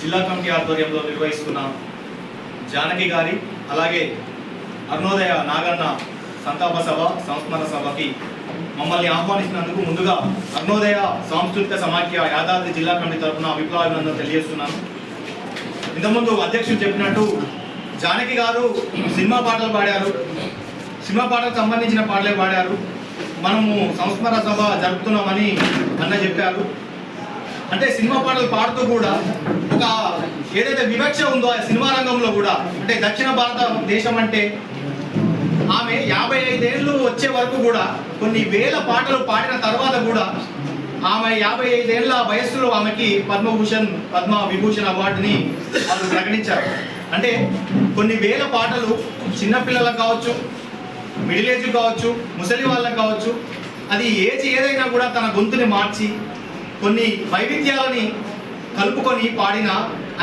జిల్లా కమిటీ ఆధ్వర్యంలో నిర్వహిస్తున్న జానకి గారి అలాగే అరుణోదయ నాగన్న సంతాప సభ సంస్మరణ సభకి మమ్మల్ని ఆహ్వానించినందుకు ముందుగా అరుణోదయ సాంస్కృతిక సమాఖ్య యాదాద్రి జిల్లా కమిటీ తరఫున విప్లవాభినందనలు తెలియజేస్తున్నాను. ఇంతకుముందు అధ్యక్షుడు చెప్పినట్టు జానకి గారు సినిమా పాటలు పాడారు, సినిమా పాటలకు సంబంధించిన పాటలే పాడారు. మనము సంస్మరణ సభ జరుపుతున్నామని అన్న చెప్పారు. అంటే సినిమా పాటలు పాడుతూ కూడా ఒక ఏదైతే వివక్ష ఉందో ఆ సినిమా రంగంలో కూడా, అంటే దక్షిణ భారతదేశం అంటే ఆమె 55 ఏళ్ళు వచ్చే వరకు కూడా కొన్ని వేల పాటలు పాడిన తర్వాత కూడా ఆమె 55 ఏళ్ళ వయస్సులో ఆమెకి పద్మ విభూషణ్ అవార్డుని వాళ్ళు ప్రకటించారు. అంటే కొన్ని వేల పాటలు చిన్నపిల్లలకు కావచ్చు, మిడిల్ ఏజ్ కావచ్చు, ముసలి వాళ్ళకు కావచ్చు, అది ఏజ్ ఏదైనా కూడా తన గొంతుని మార్చి కొన్ని వైవిధ్యాలని కలుపుకొని పాడిన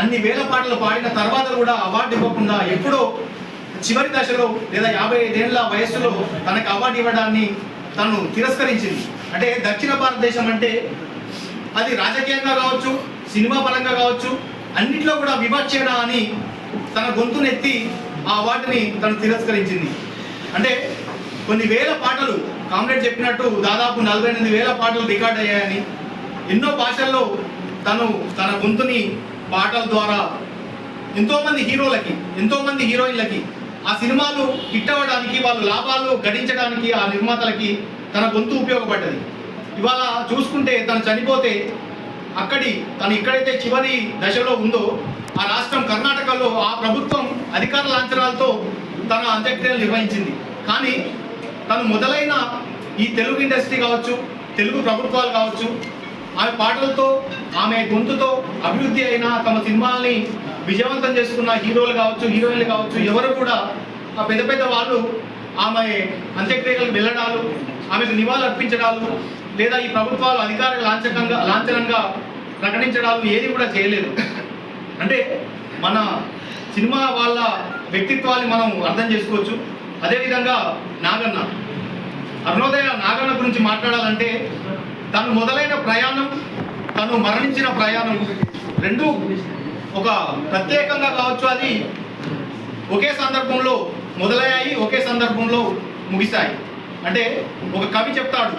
అన్ని వేల పాటలు పాడిన తర్వాత కూడా అవార్డు ఇవ్వకుండా ఎప్పుడో చివరి దశలో లేదా 55 ఏళ్ళ వయస్సులో తనకు అవార్డు ఇవ్వడాన్ని తను తిరస్కరించింది. అంటే దక్షిణ భారతదేశం అంటే అది రాజకీయంగా కావచ్చు, సినిమా పరంగా కావచ్చు, అన్నింటిలో కూడా వివక్షణ అని తన గొంతునెత్తి ఆ అవార్డుని తను తిరస్కరించింది. అంటే కొన్ని వేల పాటలు కామ్రేడ్ చెప్పినట్టు దాదాపు 48,000 పాటలు రికార్డ్ అయ్యాయని, ఎన్నో భాషల్లో తను తన గొంతుని పాటల ద్వారా ఎంతోమంది హీరోలకి, ఎంతోమంది హీరోయిన్లకి ఆ సినిమాలు హిట్ అవ్వడానికి, వాళ్ళు లాభాలు గడించడానికి ఆ నిర్మాతలకి తన గొంతు ఉపయోగపడ్డది. ఇవాళ చూసుకుంటే తను చనిపోతే తను ఎక్కడైతే చివరి దశలో ఉందో ఆ రాష్ట్రం కర్ణాటకలో ఆ ప్రభుత్వం అధికార లాంఛనాలతో తన అంత్యక్రియలు నిర్వహించింది. కానీ తను మొదలైన ఈ తెలుగు ఇండస్ట్రీ కావచ్చు, తెలుగు ప్రభుత్వాలు కావచ్చు, ఆమె పాటలతో ఆమె గొంతుతో అభివృద్ధి అయిన తమ సినిమాల్ని విజయవంతం చేసుకున్న హీరోలు కావచ్చు, హీరోయిన్లు కావచ్చు, ఎవరు కూడా ఆ పెద్ద పెద్ద వాళ్ళు ఆమె అంత్యక్రియలకు వెళ్ళడాలు, ఆమెకు నివాళులు అర్పించడాలు, లేదా ఈ ప్రభుత్వాలు అధికార లాంఛనంగా ప్రకటించడాలు ఏది కూడా చేయలేదు. అంటే మన సినిమా వాళ్ళ వ్యక్తిత్వాన్ని మనం అర్థం చేసుకోవచ్చు. అదేవిధంగా నాగన్న, అరుణోదయ నాగన్న గురించి మాట్లాడాలంటే తను మొదలైన ప్రయాణం, తను మరణించిన ప్రయాణం రెండు ఒక ప్రత్యేకంగా కావచ్చు. అది ఒకే సందర్భంలో మొదలయ్యాయి, ఒకే సందర్భంలో ముగిశాయి. అంటే ఒక కవి చెప్తాడు,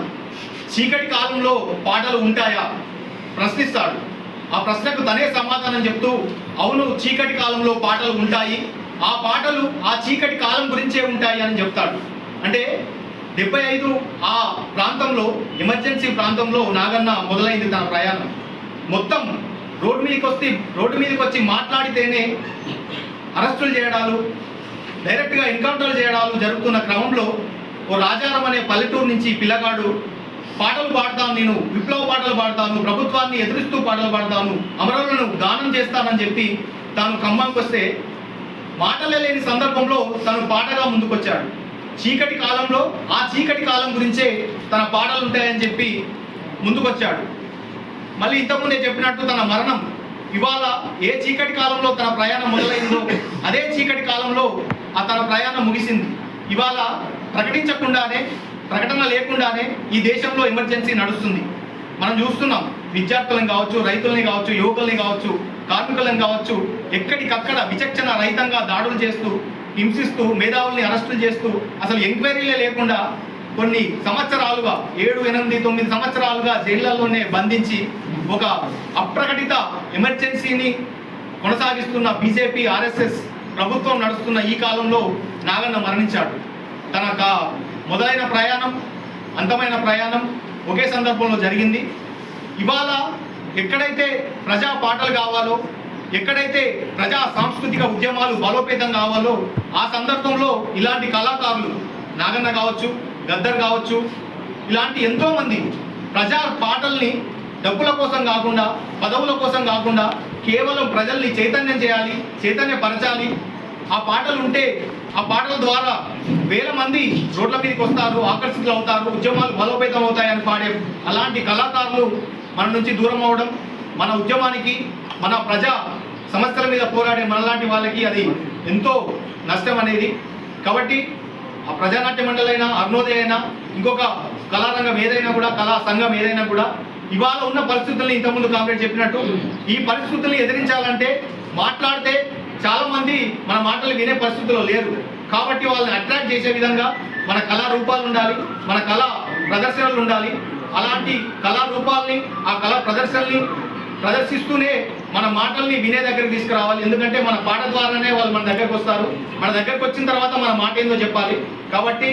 చీకటి కాలంలో పాటలు ఉంటాయా ప్రశ్నిస్తాడు. ఆ ప్రశ్నకు తనే సమాధానం చెప్తూ, అవును చీకటి కాలంలో పాటలు ఉంటాయి, ఆ పాటలు ఆ చీకటి కాలం గురించే ఉంటాయి అని చెప్తాడు. అంటే 75 ఆ ప్రాంతంలో, ఎమర్జెన్సీ ప్రాంతంలో నాగన్న మొదలైంది తన ప్రయాణం. మొత్తం రోడ్డు మీదకి వచ్చి మాట్లాడితేనే అరెస్టులు చేయడాలు, డైరెక్ట్గా ఎన్కౌంటర్లు చేయడాలు జరుగుతున్న క్రమంలో ఓ రాజారం అనే పల్లెటూరు నుంచి పిల్లగాడు పాటలు పాడతాను, నేను విప్లవ పాటలు పాడతాను, ప్రభుత్వాన్ని ఎదురిస్తూ పాటలు పాడతాను, అమరులను గానం చేస్తానని చెప్పి తాను ఖమ్మంకి వస్తే మాటలే లేని సందర్భంలో తను పాటగా ముందుకొచ్చాడు. చీకటి కాలంలో ఆ చీకటి కాలం గురించే తన పాటలు ఉంటాయని చెప్పి ముందుకొచ్చాడు. మళ్ళీ ఇంతకుముందే చెప్పినట్టు తన మరణం ఇవాళ ఏ చీకటి కాలంలో తన ప్రయాణం మొదలైందో అదే చీకటి కాలంలో ఆ తన ప్రయాణం ముగిసింది. ఇవాళ ప్రకటన లేకుండానే ఈ దేశంలో ఎమర్జెన్సీ నడుస్తుంది. మనం చూస్తున్నాం, విద్యార్థులను కావచ్చు, రైతులని కావచ్చు, యువకుల్ని కావచ్చు, కార్మికులను కావచ్చు, ఎక్కడికక్కడ విచక్షణ రహితంగా దాడులు చేస్తూ, హింసిస్తూ, మేధావుల్ని అరెస్టులు చేస్తూ, అసలు ఎంక్వైరీలే లేకుండా కొన్ని సంవత్సరాలుగా 7, 8, 9 సంవత్సరాలుగా జైళ్లలోనే బంధించి ఒక అప్రకటిత ఎమర్జెన్సీని కొనసాగిస్తున్న బీజేపీ, ఆర్ఎస్ఎస్ ప్రభుత్వం నడుస్తున్న ఈ కాలంలో నాగన్న మరణించాడు. తన మొదలైన ప్రయాణం, అంతమైన ప్రయాణం ఒకే సందర్భంలో జరిగింది. ఇవాళ ఎక్కడైతే ప్రజా పాటలు కావాలో, ఎక్కడైతే ప్రజా సాంస్కృతిక ఉద్యమాలు బలోపేతం కావాలో ఆ సందర్భంలో ఇలాంటి కళాకారులు, నాగన్న కావచ్చు, గద్దర్ కావచ్చు, ఇలాంటి ఎంతోమంది ప్రజా పాటల్ని డబ్బుల కోసం కాకుండా, పదవుల కోసం కాకుండా కేవలం ప్రజల్ని చైతన్యం చేయాలి, చైతన్యపరచాలి. ఆ పాటలు ఉంటే ఆ పాటల ద్వారా వేల మంది రోడ్ల మీదకి వస్తారు, ఆకర్షితులు అవుతారు, ఉద్యమాలు బలోపేతం అవుతాయని పాడే అలాంటి కళాకారులు మన నుంచి దూరం అవడం, మన ఉద్యమానికి, మన ప్రజా సమస్యల మీద పోరాడే మనలాంటి వాళ్ళకి అది ఎంతో నష్టం అనేది. కాబట్టి ఆ ప్రజానాట్య మండలి అయినా, అరుణోదయ అయినా, ఇంకొక కళారంగం ఏదైనా కూడా, కళా సంఘం ఏదైనా కూడా ఇవాళ ఉన్న పరిస్థితుల్ని ఇంతకుముందు కాంగ్రెస్ చెప్పినట్టు ఈ పరిస్థితుల్ని ఎదిరించాలంటే మాట్లాడితే చాలా మంది మన మాటలు వినే పరిస్థితుల్లో లేరు. కాబట్టి వాళ్ళని అట్రాక్ట్ చేసే విధంగా మన కళారూపాలు ఉండాలి, మన కళా ప్రదర్శనలు ఉండాలి. అలాంటి కళారూపాలని ఆ కళా ప్రదర్శనల్ని ప్రదర్శిస్తూనే మన మాటల్ని వినే దగ్గరికి తీసుకురావాలి. ఎందుకంటే మన పాట ద్వారానే వాళ్ళు మన దగ్గరకు వస్తారు. మన దగ్గరకు వచ్చిన తర్వాత మన మాట ఏందో చెప్పాలి. కాబట్టి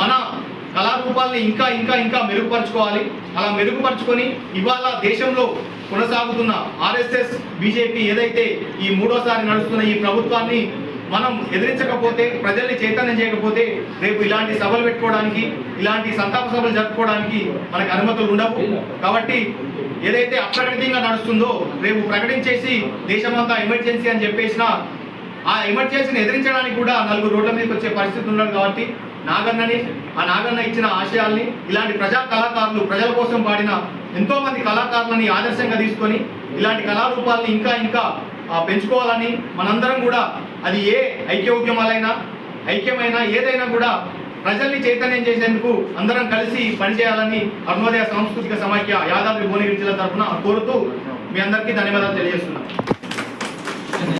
మన కళారూపాలని ఇంకా ఇంకా ఇంకా మెరుగుపరుచుకోవాలి. అలా మెరుగుపరుచుకొని ఇవాళ దేశంలో కొనసాగుతున్న ఆర్ఎస్ఎస్ బీజేపీ ఏదైతే ఈ మూడోసారి నడుస్తున్న ఈ ప్రభుత్వాన్ని మనం ఎదిరించకపోతే, ప్రజల్ని చైతన్యం చేయకపోతే రేపు ఇలాంటి సభలు పెట్టుకోవడానికి, ఇలాంటి సంతాప సభలు జరుపుకోవడానికి మనకు అనుమతులు ఉండవు. కాబట్టి ఏదైతే అప్రకటితంగా నడుస్తుందో రేపు ప్రకటించేసి దేశమంతా ఎమర్జెన్సీ అని చెప్పేసిన ఆ ఎమర్జెన్సీని ఎదిరించడానికి కూడా నలుగురు రోడ్ల మీదకి వచ్చే పరిస్థితి ఉన్నది. కాబట్టి నాగన్న ఇచ్చిన ఆశయాల్ని ఇలాంటి ప్రజా కళాకారులు ప్రజల కోసం పాడిన ఎంతో మంది కళాకారులని ఆదర్శంగా తీసుకొని ఇలాంటి కళారూపాలని ఇంకా ఇంకా పెంచుకోవాలని మనందరం కూడా అది ఏ ఐక్యమైనా ఏదైనా కూడా ప్రజల్ని చైతన్యం చేసేందుకు అందరం కలిసి పనిచేయాలని అరుణోదయ సాంస్కృతిక సమాఖ్య యాదాద్రి భువనగిరి జిల్లా తరఫున కోరుతూ మీ అందరికీ ధన్యవాదాలు తెలియజేస్తున్నాను.